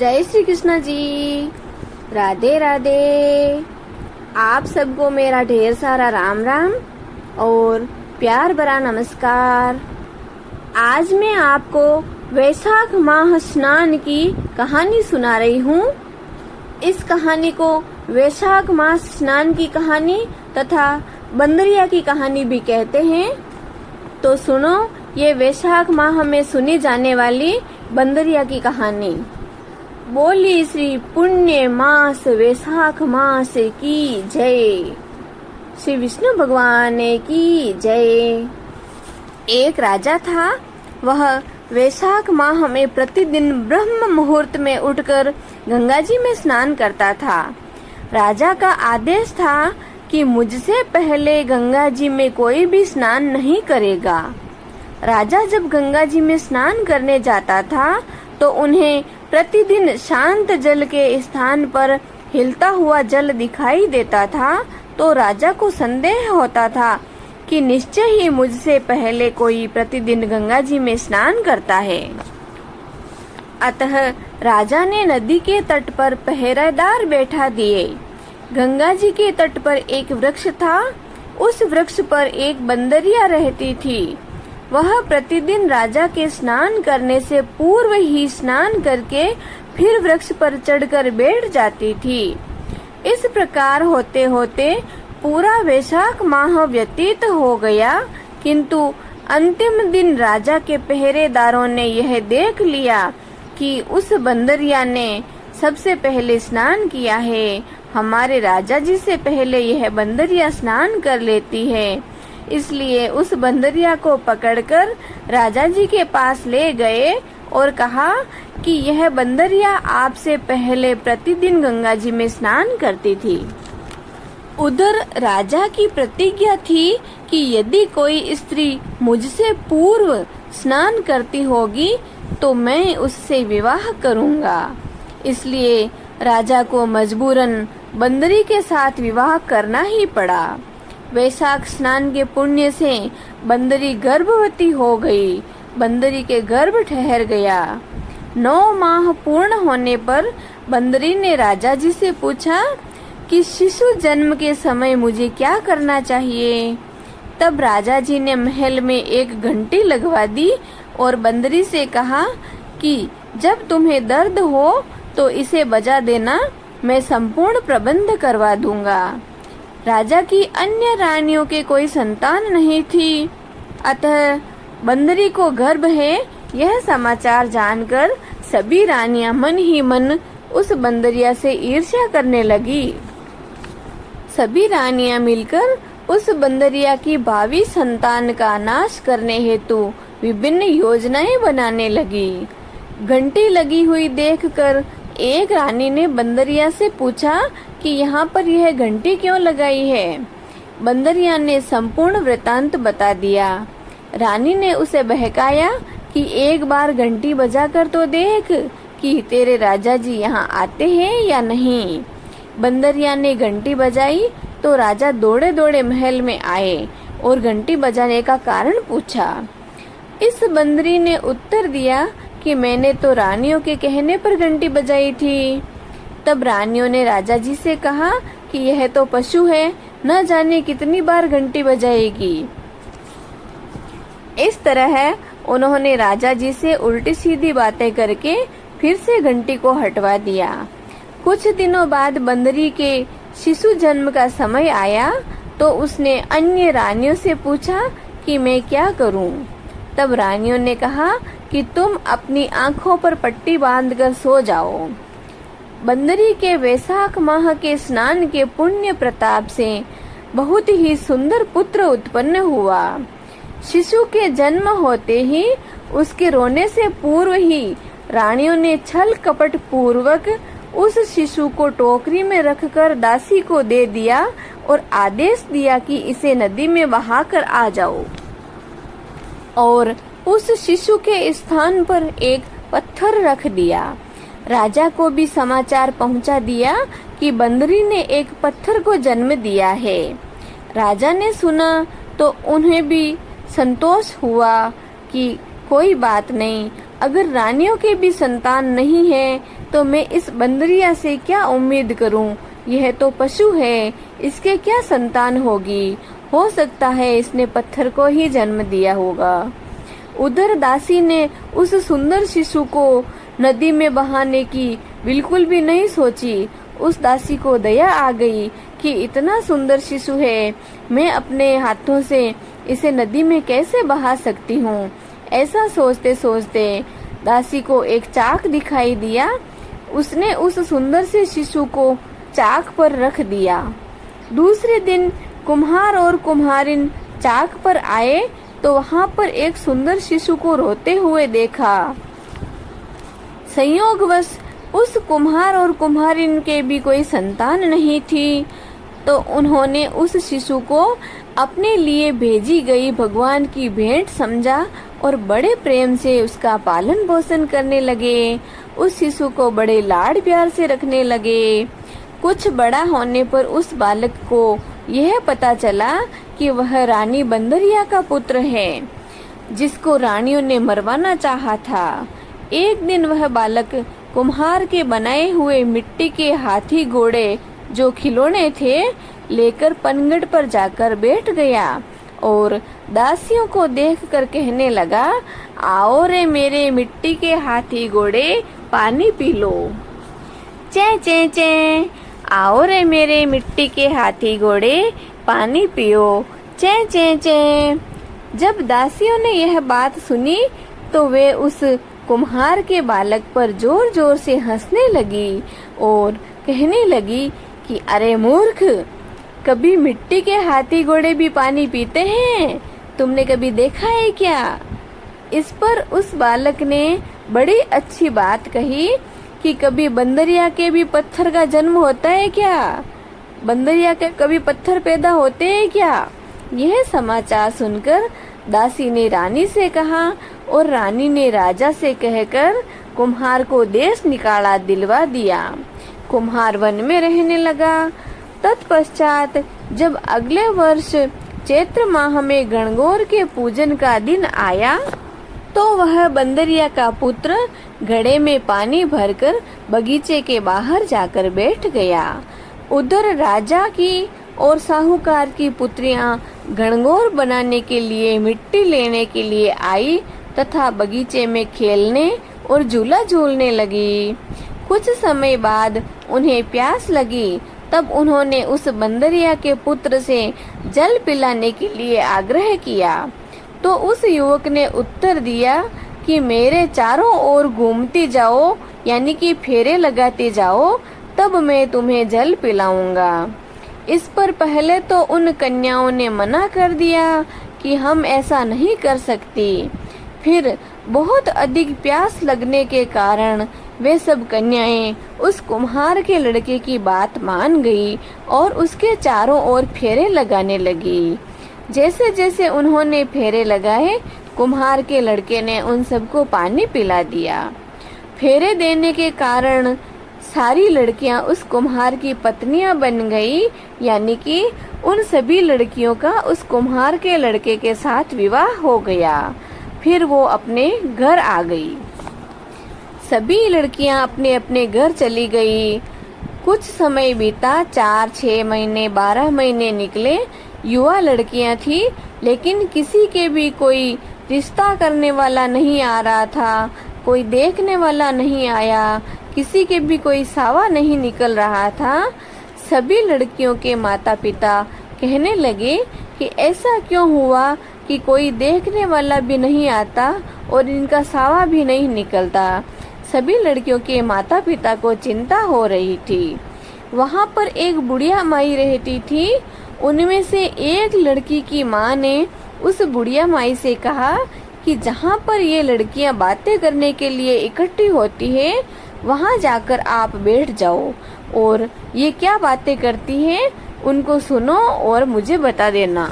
जय श्री कृष्ण जी। राधे राधे। आप सबको मेरा ढेर सारा राम राम और प्यार भरा नमस्कार। आज मैं आपको वैशाख माह स्नान की कहानी सुना रही हूँ। इस कहानी को वैशाख माह स्नान की कहानी तथा बंदरिया की कहानी भी कहते हैं। तो सुनो ये वैशाख माह में सुनी जाने वाली बंदरिया की कहानी। बोली श्री पुण्य मास वैशाख मास की जय। श्री विष्णु भगवान की जय। एक राजा था। वह वैशाख माह में प्रतिदिन ब्रह्म मुहूर्त में उठकर गंगा जी में स्नान करता था। राजा का आदेश था कि मुझसे पहले गंगा जी में कोई भी स्नान नहीं करेगा। राजा जब गंगा जी में स्नान करने जाता था तो उन्हें प्रतिदिन शांत जल के स्थान पर हिलता हुआ जल दिखाई देता था। तो राजा को संदेह होता था कि निश्चय ही मुझसे पहले कोई प्रतिदिन गंगा जी में स्नान करता है। अतः राजा ने नदी के तट पर पहरेदार बैठा दिए। गंगा जी के तट पर एक वृक्ष था। उस वृक्ष पर एक बंदरिया रहती थी। वह प्रतिदिन राजा के स्नान करने से पूर्व ही स्नान करके फिर वृक्ष पर चढ़कर बैठ जाती थी। इस प्रकार होते होते पूरा वैशाख माह व्यतीत हो गया, किंतु अंतिम दिन राजा के पहरेदारों ने यह देख लिया कि उस बंदरिया ने सबसे पहले स्नान किया है। हमारे राजा जी से पहले यह बंदरिया स्नान कर लेती है। इसलिए उस बंदरिया को पकड़कर राजा जी के पास ले गए और कहा कि यह बंदरिया आपसे पहले प्रतिदिन गंगा जी में स्नान करती थी। उधर राजा की प्रतिज्ञा थी कि यदि कोई स्त्री मुझसे पूर्व स्नान करती होगी तो मैं उससे विवाह करूंगा। इसलिए राजा को मजबूरन बंदरी के साथ विवाह करना ही पड़ा। वैशाख स्नान के पुण्य से बंदरी गर्भवती हो गई। बंदरी के गर्भ ठहर गया। 9 माह पूर्ण होने पर बंदरी ने राजा जी से पूछा कि शिशु जन्म के समय मुझे क्या करना चाहिए। तब राजा जी ने महल में एक घंटी लगवा दी और बंदरी से कहा कि जब तुम्हें दर्द हो तो इसे बजा देना, मैं संपूर्ण प्रबंध करवा दूंगा। राजा की अन्य रानियों के कोई संतान नहीं थी, अतः बंदरी को गर्भ है यह समाचार जानकर सभी रानियां मन ही मन उस बंदरिया से ईर्ष्या करने लगी। सभी रानियां मिलकर उस बंदरिया की भावी संतान का नाश करने हेतु विभिन्न योजनाएं बनाने लगी। घंटी लगी हुई देखकर एक रानी ने बंदरिया से पूछा कि यहाँ पर यह घंटी क्यों लगाई है। बंदरिया ने संपूर्ण वृतांत बता दिया। रानी ने उसे बहकाया कि एक बार घंटी बजाकर तो देख कि तेरे राजा जी यहाँ आते हैं या नहीं। बंदरिया ने घंटी बजाई तो राजा दौड़े दौड़े महल में आए और घंटी बजाने का कारण पूछा। इस बंदरी ने उत्तर दिया कि मैंने तो रानियों के कहने पर घंटी बजाई थी। तब रानियों ने राजा जी से कहा कि यह तो पशु है, न जाने कितनी बार घंटी बजाएगी। इस तरह उन्होंने राजा जी से उल्टी सीधी बातें करके फिर से घंटी को हटवा दिया। कुछ दिनों बाद बंदरी के शिशु जन्म का समय आया तो उसने अन्य रानियों से पूछा कि मैं क्या करूं। तब रानियों ने कहा कि तुम अपनी आंखों पर पट्टी बांधकर सो जाओ। बंदरी के वैशाख माह के स्नान के पुण्य प्रताप से बहुत ही सुंदर पुत्र उत्पन्न हुआ। शिशु के जन्म होते ही उसके रोने से पूर्व ही रानियों ने छल कपट पूर्वक उस शिशु को टोकरी में रखकर दासी को दे दिया और आदेश दिया कि इसे नदी में बहाकर आ जाओ। और उस शिशु के स्थान पर एक पत्थर रख दिया। राजा को भी समाचार पहुंचा दिया कि बंदरी ने एक पत्थर को जन्म दिया है। राजा ने सुना तो उन्हें भी संतोष हुआ कि कोई बात नहीं, अगर रानियों के भी संतान नहीं है तो मैं इस बंदरिया से क्या उम्मीद करूं? यह तो पशु है, इसके क्या संतान होगी? हो सकता है इसने पत्थर को ही जन्म दिया होगा। उधर दासी ने उस सुंदर शिशु को नदी में बहाने की बिल्कुल भी नहीं सोची। उस दासी को दया आ गई कि इतना सुंदर शिशु है, मैं अपने हाथों से इसे नदी में कैसे बहा सकती हूँ। ऐसा सोचते सोचते दासी को एक चाक दिखाई दिया। उसने उस सुंदर से शिशु को चाक पर रख दिया। दूसरे दिन कुम्हार और कुम्हारिन चाक पर आए तो वहां पर एक सुंदर शिशु को रोते हुए देखा। संयोगवश उस कुम्हार और कुम्हारिन के भी कोई संतान नहीं थी, तो उन्होंने उस शिशु को अपने लिए भेजी गई भगवान की भेंट समझा और बड़े प्रेम से उसका पालन पोषण करने लगे। उस शिशु को बड़े लाड प्यार से रखने लगे। कुछ बड़ा होने पर उस बालक को यह पता चला कि वह रानी बंदरिया का पुत्र है, जिसको रानियों ने मरवाना चाहा था। एक दिन वह बालक कुम्हार के बनाए हुए मिट्टी के हाथी घोड़े जो खिलौने थे लेकर पनगढ़ पर जाकर बैठ गया और दासियों को देखकर कहने लगा, आओ रे मेरे मिट्टी के हाथी घोड़े, पानी पी लो। चे चे चे, आओ रे मेरे मिट्टी के हाथी घोड़े, पानी पियो। चे चे चे। जब दासियों ने यह बात सुनी तो वे उस कुम्हार के बालक पर जोर जोर से हंसने लगी और कहने लगी कि अरे मूर्ख, कभी मिट्टी के हाथी घोड़े भी पानी पीते हैं? तुमने कभी देखा है क्या? इस पर उस बालक ने बड़ी अच्छी बात कही कि कभी बंदरिया के भी पत्थर का जन्म होता है क्या? बंदरिया के कभी पत्थर पैदा होते हैं क्या? यह समाचार सुनकर दासी ने रानी से कहा और रानी ने राजा से कहकर कुम्हार को देश निकाला दिलवा दिया। कुम्हार वन में रहने लगा। तत्पश्चात जब अगले वर्ष चैत्र माह में गणगौर के पूजन का दिन आया तो वह बंदरिया का पुत्र घड़े में पानी भरकर बगीचे के बाहर जाकर बैठ गया। उधर राजा की और साहूकार की पुत्रियां गणगौर बनाने के लिए मिट्टी लेने के लिए आई तथा बगीचे में खेलने और झूला झूलने लगी। कुछ समय बाद उन्हें प्यास लगी, तब उन्होंने उस बंदरिया के पुत्र से जल पिलाने के लिए आग्रह किया। तो उस युवक ने उत्तर दिया कि मेरे चारों ओर घूमती जाओ, यानी कि फेरे लगाते जाओ, तब मैं तुम्हें जल पिलाऊंगा। इस पर पहले तो उन कन्याओं ने मना कर दिया कि हम ऐसा नहीं कर सकती। फिर बहुत अधिक प्यास लगने के कारण वे सब कन्याएं उस कुम्हार के लड़के की बात मान गई और उसके चारों ओर फेरे लगाने लगी। जैसे जैसे उन्होंने फेरे लगाए, कुम्हार के लड़के ने उन सबको पानी पिला दिया। फेरे देने के कारण सारी लड़कियां उस कुम्हार की पत्नियां बन गई, यानी कि उन सभी लड़कियों का उस कुम्हार के लड़के के साथ विवाह हो गया। फिर वो अपने घर आ गई। सभी लड़कियां अपने अपने घर चली गई। कुछ समय बीता, 4, 6 महीने, 12 महीने निकले। युवा लड़कियां थी, लेकिन किसी के भी कोई रिश्ता करने वाला नहीं आ रहा था, कोई देखने वाला नहीं आया, किसी के भी कोई सावा नहीं निकल रहा था। सभी लड़कियों के माता पिता कहने लगे कि ऐसा क्यों हुआ कि कोई देखने वाला भी नहीं आता और इनका सावा भी नहीं निकलता। सभी लड़कियों के माता पिता को चिंता हो रही थी। वहाँ पर एक बुढ़िया माई रहती थी। उनमें से एक लड़की की माँ ने उस बुढ़िया माई से कहा कि जहाँ पर ये लड़कियाँ बातें करने के लिए इकट्ठी होती है, वहाँ जाकर आप बैठ जाओ और ये क्या बातें करती हैं उनको सुनो और मुझे बता देना।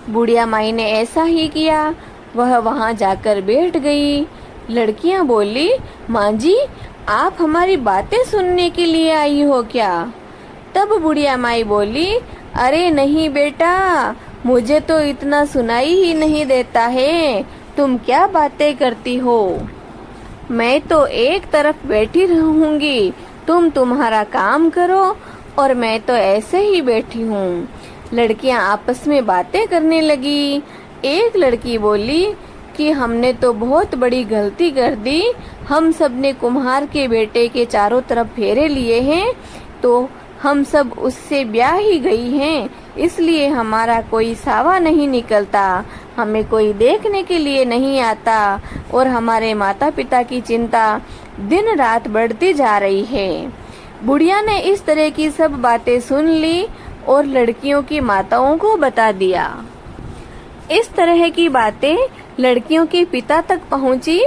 बुढ़िया माई ने ऐसा ही किया। वह वहाँ जाकर बैठ गई। लड़कियाँ बोली, माँ जी, आप हमारी बातें सुनने के लिए आई हो क्या? तब बुढ़िया माई बोली, अरे नहीं बेटा, मुझे तो इतना सुनाई ही नहीं देता है, तुम क्या बातें करती हो। मैं तो एक तरफ बैठी रहूंगी, तुम तुम्हारा काम करो और मैं तो ऐसे ही बैठी हूँ। लड़कियां आपस में बातें करने लगी। एक लड़की बोली कि हमने तो बहुत बड़ी गलती कर दी, हम सब ने कुम्हार के बेटे के चारों तरफ फेरे लिए हैं, तो हम सब उससे ब्याह ही गई हैं, इसलिए हमारा कोई सावा नहीं निकलता, हमें कोई देखने के लिए नहीं आता और हमारे माता पिता की चिंता दिन रात बढ़ती जा रही है। बुढ़िया ने इस तरह की सब बातें सुन ली और लड़कियों की माताओं को बता दिया। इस तरह की बातें लड़कियों के पिता तक पहुंची।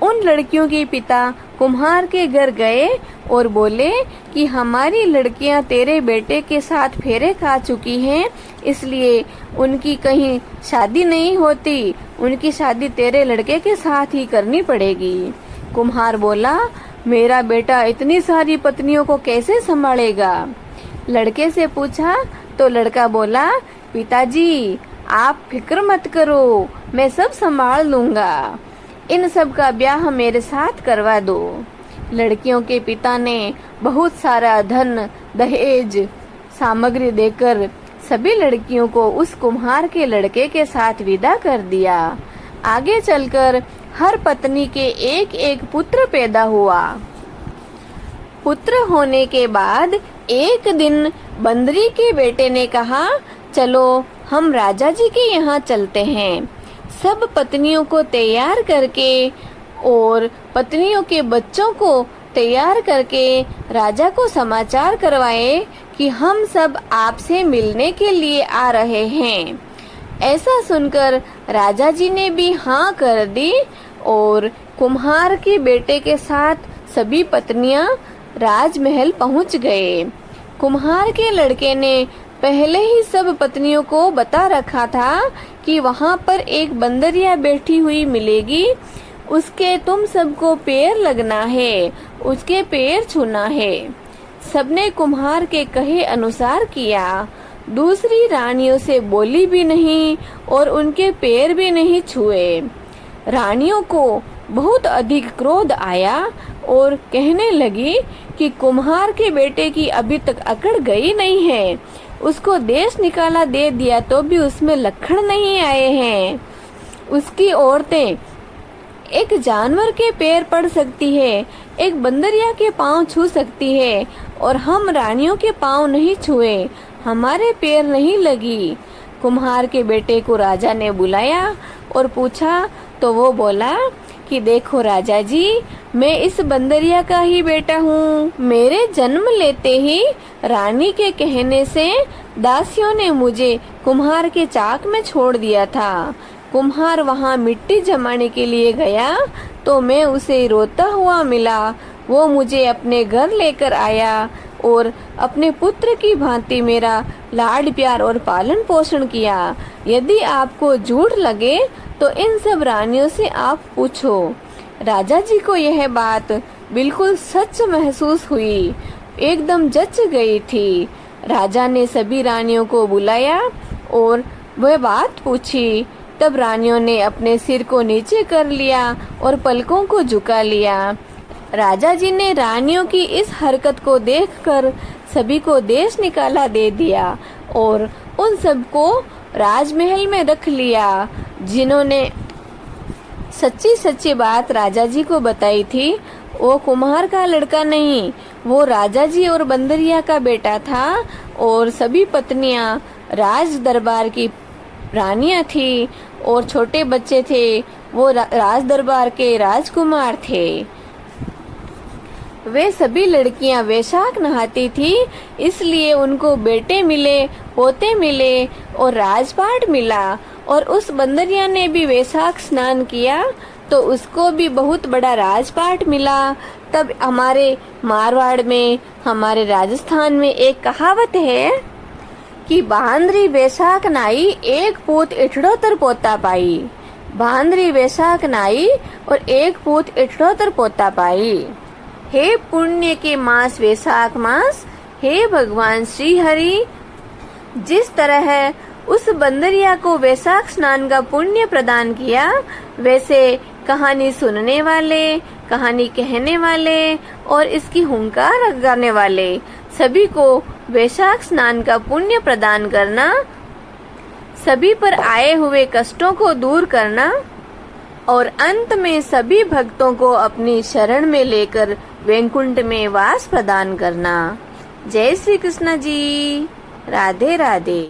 उन लड़कियों के पिता कुम्हार के घर गए और बोले कि हमारी लड़कियां तेरे बेटे के साथ फेरे खा चुकी हैं, इसलिए उनकी कहीं शादी नहीं होती, उनकी शादी तेरे लड़के के साथ ही करनी पड़ेगी। कुम्हार बोला, मेरा बेटा इतनी सारी पत्नियों को कैसे संभालेगा? लड़के से पूछा तो लड़का बोला, पिताजी आप फिक्र मत करो, मैं सब संभाल लूंगा, इन सब का ब्याह मेरे साथ करवा दो। लड़कियों के पिता ने बहुत सारा धन दहेज सामग्री देकर सभी लड़कियों को उस कुम्हार के लड़के के साथ विदा कर दिया। आगे चलकर हर पत्नी के एक एक पुत्र पैदा हुआ। पुत्र होने के बाद एक दिन बंदरी के बेटे ने कहा, चलो हम राजा जी के यहाँ चलते हैं। सब पत्नियों को तैयार करके और पत्नियों के बच्चों को तैयार करके राजा को समाचार करवाए कि हम सब आपसे मिलने के लिए आ रहे हैं। ऐसा सुनकर राजा जी ने भी हाँ कर दी और कुम्हार के बेटे के साथ सभी पत्नियां राजमहल पहुंच गए। कुम्हार के लड़के ने पहले ही सब पत्नियों को बता रखा था कि वहाँ पर एक बंदरिया बैठी हुई मिलेगी, उसके तुम सबको पैर लगना है, उसके पैर छूना है। सबने कुम्हार के कहे अनुसार किया। दूसरी रानियों से बोली भी नहीं और उनके पैर भी नहीं छुए। रानियों को बहुत अधिक क्रोध आया और कहने लगी कि कुम्हार के बेटे की अभी तक अकड़ गई नहीं है, उसको देश निकाला दे दिया तो भी उसमें लक्षण नहीं आए हैं। उसकी औरतें एक जानवर के पैर पड़ सकती है, एक बंदरिया के पांव छू सकती है और हम रानियों के पांव नहीं छुए, हमारे पैर नहीं लगी। कुम्हार के बेटे को राजा ने बुलाया और पूछा तो वो बोला कि देखो राजा जी, मैं इस बंदरिया का ही बेटा हूँ। मेरे जन्म लेते ही रानी के कहने से दासियों ने मुझे कुम्हार के चाक में छोड़ दिया था। कुम्हार वहाँ मिट्टी जमाने के लिए गया तो मैं उसे रोता हुआ मिला। वो मुझे अपने घर लेकर आया और अपने पुत्र की भांति मेरा लाड प्यार और पालन पोषण किया। यदि आपको झूठ लगे तो इन सब रानियों से आप पूछो। राजा जी को यह बात बिल्कुल सच महसूस हुई, एकदम जच गई थी। राजा ने सभी रानियों को बुलाया और वह बात पूछी। तब रानियों ने अपने सिर को नीचे कर लिया और पलकों को झुका लिया। राजा जी ने रानियों की इस हरकत को देखकर सभी को देश निकाला दे दिया और उन सबको राजमहल में रख लिया। जिन्होंने सच्ची सच्ची बात राजा जी को बताई थी, वो कुम्हार का लड़का नहीं, वो राजा जी और बंदरिया का बेटा था और सभी पत्नियां राज दरबार की रानियां थी और छोटे बच्चे थे, वो राज दरबार के राजकुमार थे। वे सभी लड़कियां वैशाख नहाती थी, इसलिए उनको बेटे मिले, पोते मिले और राजपाट मिला। और उस बंदरिया ने भी वैशाख स्नान किया तो उसको भी बहुत बड़ा राजपाट मिला। तब हमारे मारवाड़ में, हमारे राजस्थान में एक कहावत है कि बांदरी वैशाख नाई, एक पूत इठड़ो तर पोता पाई। बांदरी वैशाख नाई और एक पूत इठड़ो तर पोता पाई। हे पुण्य के मास वैशाख मास, हे भगवान श्री हरि, जिस तरह उस बंदरिया को वैशाख स्नान का पुण्य प्रदान किया, वैसे कहानी सुनने वाले, कहानी कहने वाले और इसकी हुंकार गाने वाले सभी को वैशाख स्नान का पुण्य प्रदान करना, सभी पर आए हुए कष्टों को दूर करना और अंत में सभी भक्तों को अपनी शरण में लेकर वैकुंठ में वास प्रदान करना। जय श्री कृष्ण जी। राधे राधे।